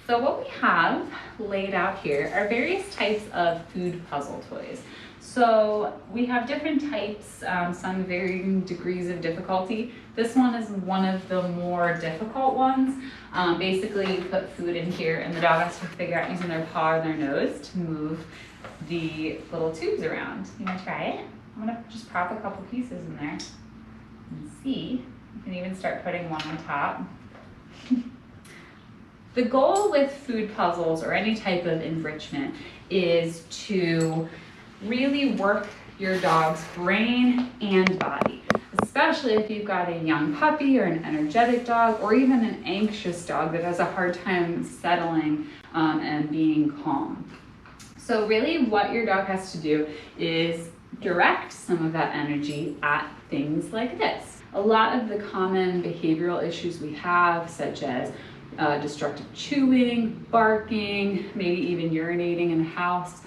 So what we have laid out here are various types of food puzzle toys. So we have different types, some varying degrees of difficulty. This one is one of the more difficult ones. Basically, you put food in here and the dog has to figure out using their paw or their nose to move the little tubes around. You wanna try it? I'm gonna just prop a couple pieces in there and see. You can even start putting one on top. The goal with food puzzles or any type of enrichment is to really work your dog's brain and body, especially if you've got a young puppy or an energetic dog or even an anxious dog that has a hard time settling and being calm. So really what your dog has to do is direct some of that energy at things like this. A lot of the common behavioral issues we have, such as destructive chewing, barking, maybe even urinating in the house,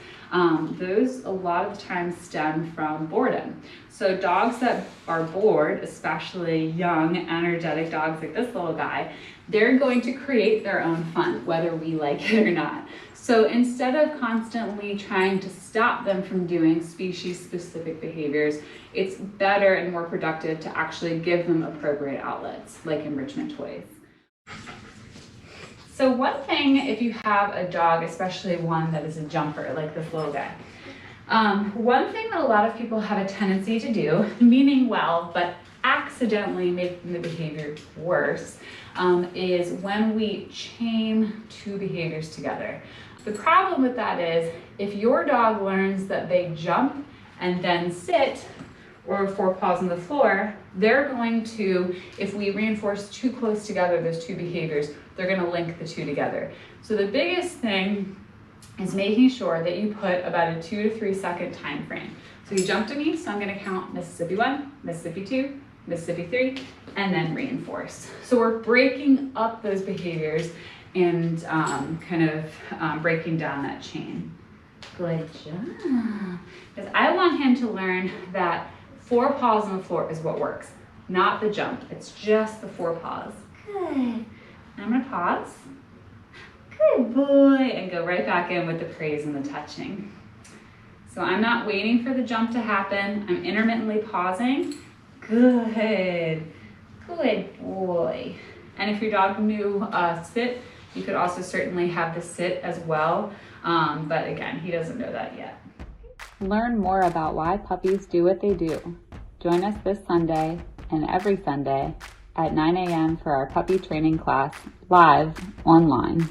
those a lot of times stem from boredom. So dogs that are bored, especially young, energetic dogs like this little guy, they're going to create their own fun, whether we like it or not. So instead of constantly trying to stop them from doing species-specific behaviors, it's better and more productive to actually give them appropriate outlets, like enrichment toys. So one thing, if you have a dog, especially one that is a jumper, like this little guy, one thing that a lot of people have a tendency to do, meaning well, but accidentally making the behavior worse, is when we chain two behaviors together. The problem with that is, if your dog learns that they jump and then sit, or four paws on the floor, they're going to, if we reinforce too close together those two behaviors, they're gonna link the two together. So the biggest thing is making sure that you put about a 2 to 3 second time frame. So you jump to me, so I'm gonna count Mississippi 1, Mississippi 2, Mississippi 3, and then reinforce. So we're breaking up those behaviors and breaking down that chain. Good job. Because I want him to learn that 4 paws on the floor is what works, not the jump. It's just the 4 paws. Good. I'm gonna pause. Good boy. And go right back in with the praise and the touching. So I'm not waiting for the jump to happen. I'm intermittently pausing. Good. Good boy. And if your dog knew sit, you could also certainly have the sit as well. But again, he doesn't know that yet. Learn more about why puppies do what they do. Join us this Sunday and every Sunday at 9 a.m. for our puppy training class live online.